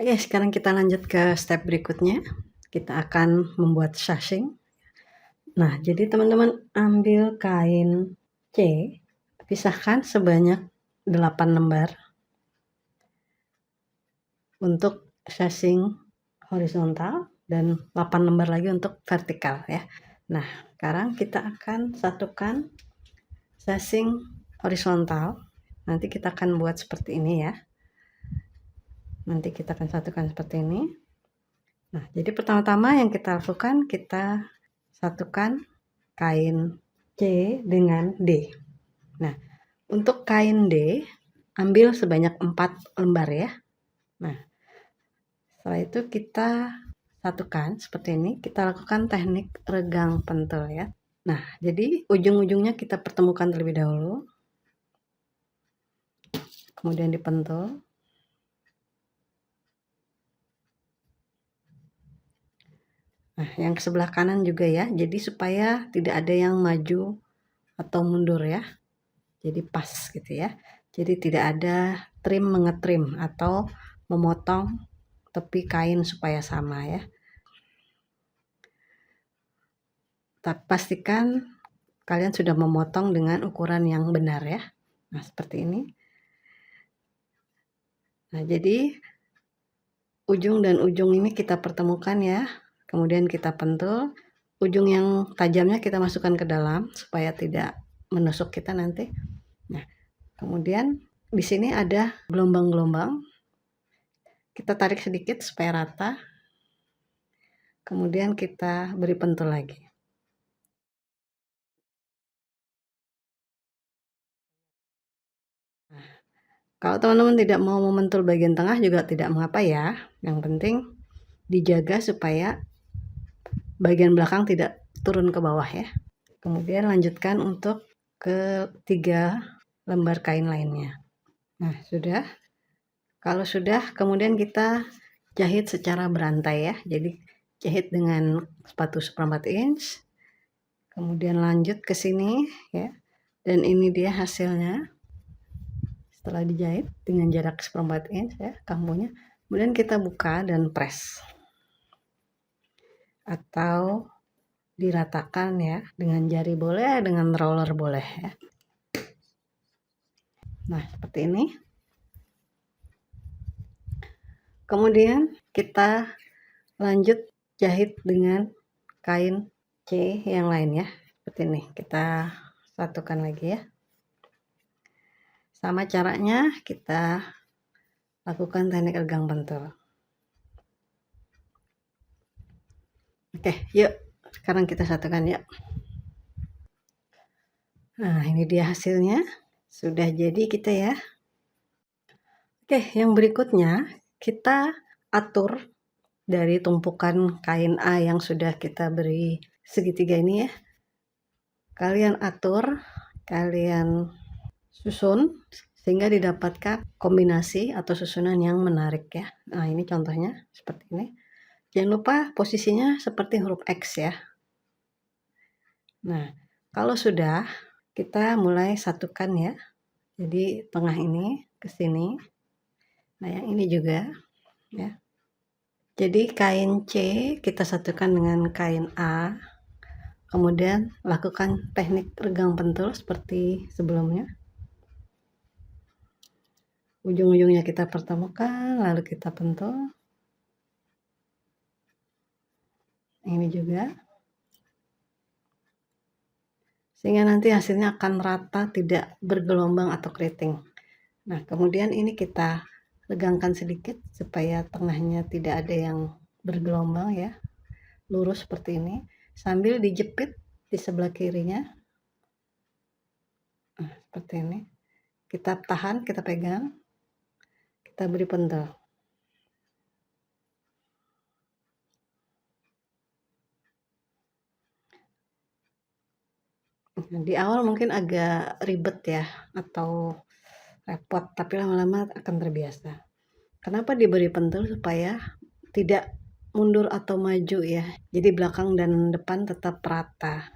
Oke, sekarang kita lanjut ke step berikutnya. Kita akan membuat sashing. Nah, jadi teman-teman ambil kain C, pisahkan sebanyak 8 lembar untuk sashing horizontal dan 8 lembar lagi untuk vertikal ya. Nah, sekarang kita akan satukan sashing horizontal. Nanti kita akan buat seperti ini ya. Nanti kita akan satukan seperti ini. Nah, jadi pertama-tama yang kita lakukan, kita satukan kain C dengan D. Nah, untuk kain D, ambil sebanyak 4 lembar ya. Nah, setelah itu kita satukan seperti ini. Kita lakukan teknik regang pentul ya. Nah, jadi ujung-ujungnya kita pertemukan terlebih dahulu. Kemudian dipentul. Nah, yang sebelah kanan juga ya. Jadi supaya tidak ada yang maju atau mundur ya. Jadi pas gitu ya. Jadi tidak ada trim mengetrim atau memotong tepi kain supaya sama ya. Tapi pastikan kalian sudah memotong dengan ukuran yang benar ya. Nah, seperti ini. Nah, jadi ujung dan ujung ini kita pertemukan ya. Kemudian kita pentul. Ujung yang tajamnya kita masukkan ke dalam supaya tidak menusuk kita nanti. Nah, kemudian di sini ada gelombang-gelombang. Kita tarik sedikit supaya rata. Kemudian kita beri pentul lagi. Nah, kalau teman-teman tidak mau mementul bagian tengah juga tidak mengapa ya. Yang penting dijaga supaya bagian belakang tidak turun ke bawah ya. Kemudian lanjutkan untuk ketiga lembar kain lainnya. Nah, sudah. Kalau sudah, kemudian kita jahit secara berantai ya. Jadi jahit dengan sepatu 1/4 inch. Kemudian lanjut ke sini ya. Dan ini dia hasilnya. Setelah dijahit dengan jarak 1/4 inch ya kambuhnya. Kemudian kita buka dan press. Atau diratakan ya, dengan jari boleh, dengan roller boleh ya. Nah, seperti ini. Kemudian kita lanjut jahit dengan kain C yang lain ya. Seperti ini. Kita satukan lagi ya. Sama caranya kita lakukan teknik regang pentul. Oke, yuk. Sekarang kita satukan yuk. Nah, ini dia hasilnya. Sudah jadi kita ya. Oke, yang berikutnya kita atur dari tumpukan kain A yang sudah kita beri segitiga ini ya. Kalian atur, kalian susun sehingga didapatkan kombinasi atau susunan yang menarik ya. Nah, ini contohnya seperti ini. Jangan lupa posisinya seperti huruf X ya. Nah, kalau sudah, kita mulai satukan ya. Jadi tengah ini ke sini. Nah, yang ini juga ya. Jadi kain C kita satukan dengan kain A. Kemudian lakukan teknik regang pentul seperti sebelumnya. Ujung-ujungnya kita pertemukan, lalu kita pentul. Ini juga. Sehingga nanti hasilnya akan rata, tidak bergelombang atau keriting. Nah, kemudian ini kita regangkan sedikit supaya tengahnya tidak ada yang bergelombang ya. Lurus seperti ini. Sambil dijepit di sebelah kirinya. Nah, seperti ini. Kita tahan, kita pegang. Kita beri pentul. Di awal mungkin agak ribet ya, atau repot, tapi lama-lama akan terbiasa. Kenapa diberi pentul? Supaya tidak mundur atau maju ya. Jadi belakang dan depan tetap rata.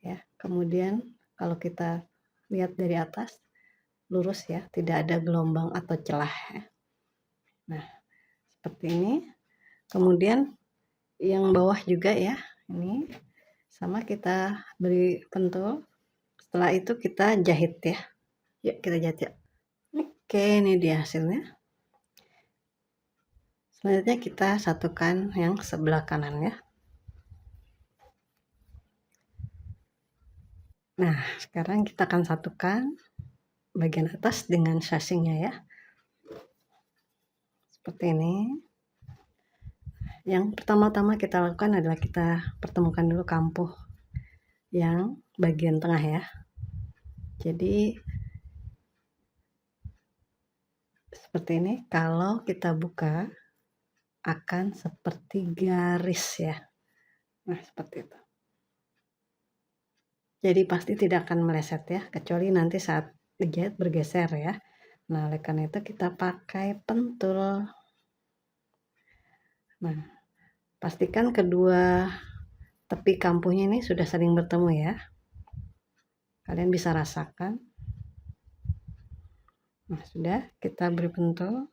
Ya. Kemudian kalau kita lihat dari atas, lurus ya, tidak ada gelombang atau celah ya. Nah, seperti ini. Kemudian yang bawah juga ya, ini sama kita beri pentul. Setelah itu kita jahit ya. Yuk kita jahit ya. Oke, ini dia hasilnya. Selanjutnya kita satukan yang sebelah kanan ya. Nah, sekarang kita akan satukan bagian atas dengan sashingnya ya. Seperti ini. Yang pertama-tama kita lakukan adalah kita pertemukan dulu kampuh yang bagian tengah ya. Jadi seperti ini, kalau kita buka akan seperti garis ya. Nah, seperti itu. Jadi pasti tidak akan meleset ya, kecuali nanti saat dijahit bergeser ya. Nah, oleh karena itu kita pakai pentul. Nah, pastikan kedua tepi kampuhnya ini sudah saling bertemu ya. Kalian bisa rasakan. Nah, sudah kita beri pentul.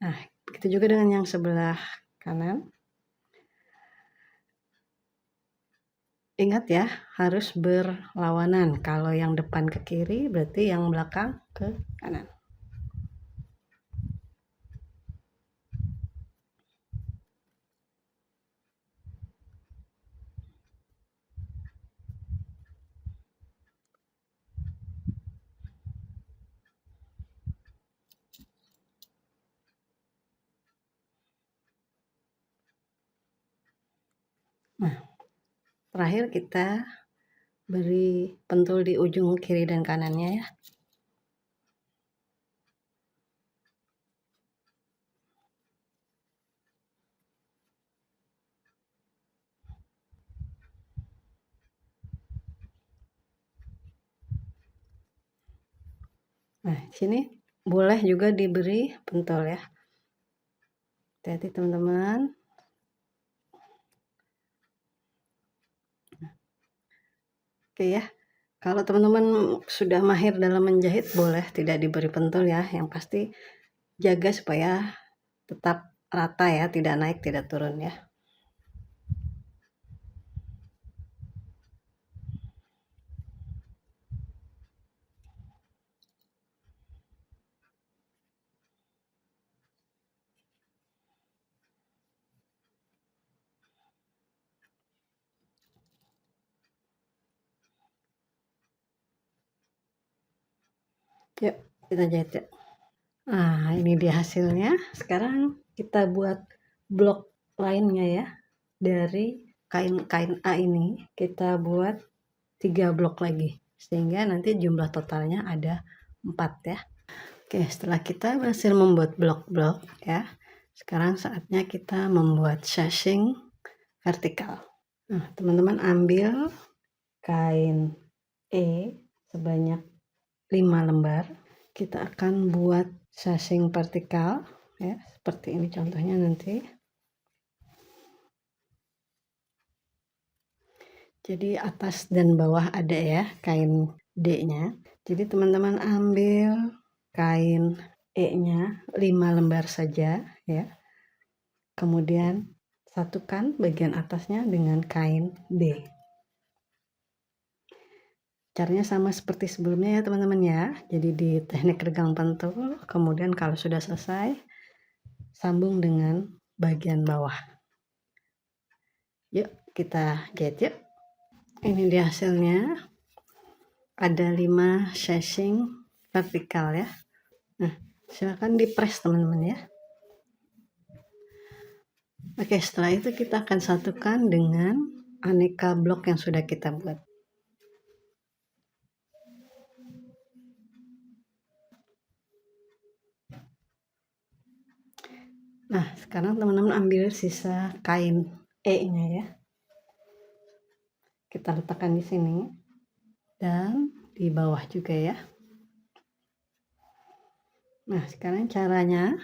Nah, begitu juga dengan yang sebelah kanan. Ingat ya, harus berlawanan. Kalau yang depan ke kiri, berarti yang belakang ke kanan. Nah, terakhir kita beri pentul di ujung kiri dan kanannya ya. Nah, sini boleh juga diberi pentul ya. Hati-hati teman-teman. Oke ya. Kalau teman-teman sudah mahir dalam menjahit, boleh tidak diberi pentul ya. Yang pasti jaga supaya tetap rata ya, tidak naik, tidak turun ya. Yuk, kita jahit ya. Nah, ini dia hasilnya. Sekarang kita buat blok lainnya ya. Dari kain A ini kita buat 3 blok lagi. Sehingga nanti jumlah totalnya ada 4 ya. Oke, setelah kita berhasil membuat blok-blok ya. Sekarang saatnya kita membuat sashing vertikal. Nah, teman-teman ambil kain E sebanyak 5 lembar. Kita akan buat sashing vertikal ya, seperti ini contohnya nanti. Jadi atas dan bawah ada ya kain D-nya. Jadi teman-teman ambil kain E-nya 5 lembar saja ya. Kemudian satukan bagian atasnya dengan kain D. Caranya sama seperti sebelumnya ya teman-teman ya. Jadi di teknik regang pentul, kemudian kalau sudah selesai, sambung dengan bagian bawah. Yuk kita jahit yuk. Ini dia hasilnya. Ada 5 sashing vertikal ya. Nah, silakan dipres teman-teman ya. Oke, setelah itu kita akan satukan dengan aneka blok yang sudah kita buat. Nah, sekarang teman-teman ambil sisa kain E-nya ya. Kita letakkan di sini dan di bawah juga ya. Nah, sekarang caranya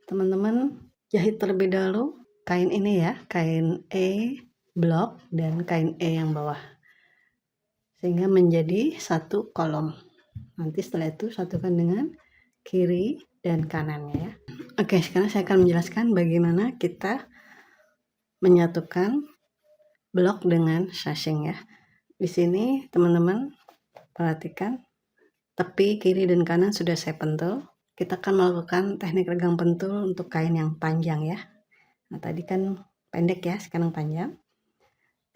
teman-teman jahit terlebih dahulu kain ini ya, kain E blok dan kain E yang bawah, sehingga menjadi satu kolom. Nanti setelah itu satukan dengan kiri dan kanannya ya. Oke, sekarang saya akan menjelaskan bagaimana kita menyatukan blok dengan sashing ya. Di sini teman-teman perhatikan, tepi kiri dan kanan sudah saya pentul. Kita akan melakukan teknik regang pentul untuk kain yang panjang ya. Nah, tadi kan pendek ya, sekarang panjang.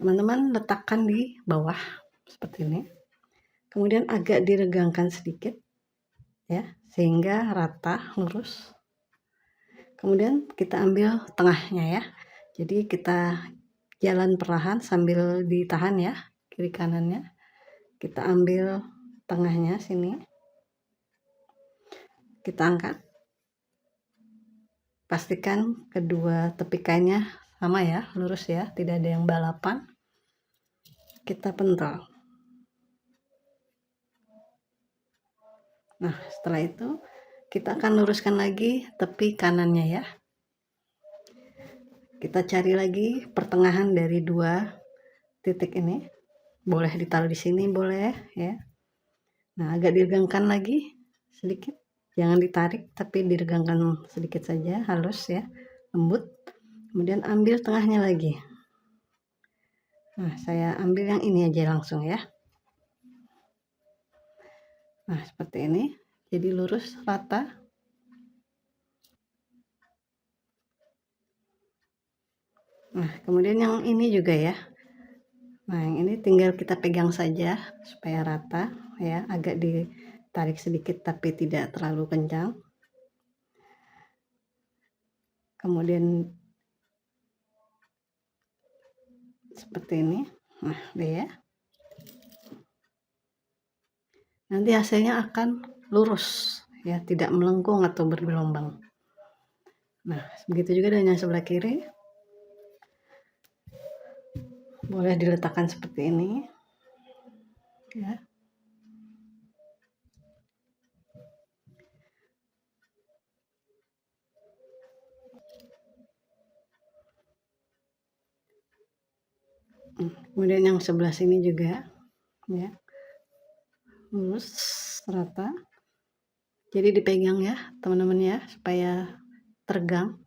Teman-teman letakkan di bawah seperti ini. Kemudian agak diregangkan sedikit ya, sehingga rata lurus. Kemudian kita ambil tengahnya ya. Jadi kita jalan perlahan sambil ditahan ya, kiri kanannya. Kita ambil tengahnya sini. Kita angkat. Pastikan kedua tepi kainnya sama ya, lurus ya, tidak ada yang balapan. Kita pentul. Nah, setelah itu kita akan luruskan lagi tepi kanannya ya. Kita cari lagi pertengahan dari dua titik ini. Boleh ditaruh di sini, boleh ya. Nah, agak diregangkan lagi sedikit. Jangan ditarik, tapi diregangkan sedikit saja, halus ya, lembut. Kemudian ambil tengahnya lagi. Nah, saya ambil yang ini aja langsung ya. Nah, seperti ini. Jadi lurus, rata. Nah, kemudian yang ini juga ya. Nah, yang ini tinggal kita pegang saja supaya rata ya, agak ditarik sedikit tapi tidak terlalu kencang. Kemudian seperti ini. Nah, deh ya. Nanti hasilnya akan lurus ya, tidak melengkung atau bergelombang. Nah, begitu juga dengan yang sebelah kiri. Boleh diletakkan seperti ini ya. Kemudian yang sebelah sini juga ya, lurus rata. Jadi dipegang ya teman-teman ya, supaya tegang.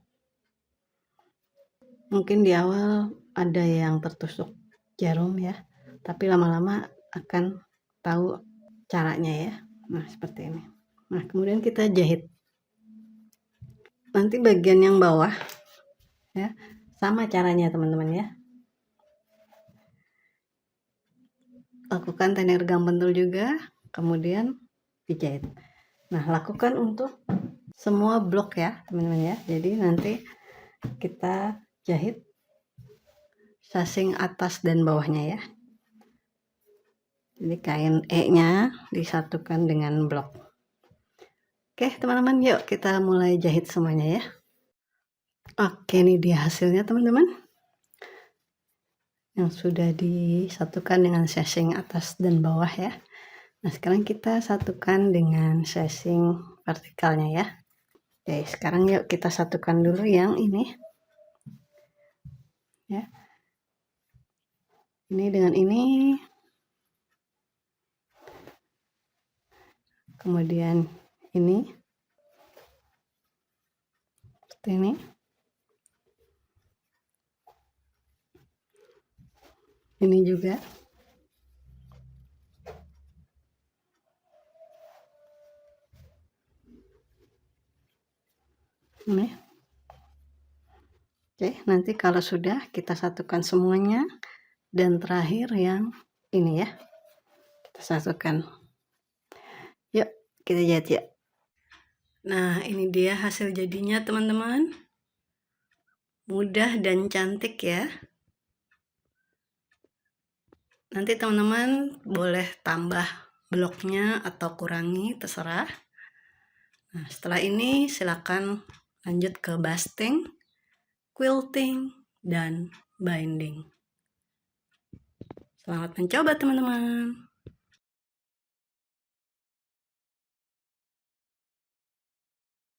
Mungkin di awal ada yang tertusuk jarum ya, tapi lama-lama akan tahu caranya ya. Nah, seperti ini. Nah, kemudian kita jahit. Nanti bagian yang bawah ya, sama caranya teman-teman ya. Lakukan teknik regang pentul juga, kemudian dijahit. Nah, lakukan untuk semua blok ya teman-teman ya. Jadi nanti kita jahit sashing atas dan bawahnya ya. Jadi kain E nya disatukan dengan blok. Oke teman-teman, yuk kita mulai jahit semuanya ya. Oke, ini dia hasilnya teman-teman, yang sudah disatukan dengan sashing atas dan bawah ya. Nah, sekarang kita satukan dengan sashing vertikalnya ya. Oke, sekarang yuk kita satukan dulu yang ini ya. Ini dengan ini, kemudian ini seperti ini, ini juga, ini. Oke, nanti kalau sudah kita satukan semuanya, dan terakhir yang ini ya, kita satukan. Yuk kita jahit ya. Nah, ini dia hasil jadinya teman-teman, mudah dan cantik ya. Nanti teman-teman boleh tambah bloknya atau kurangi, terserah. Nah, setelah ini silakan lanjut ke basting, quilting, dan binding. Selamat mencoba teman-teman.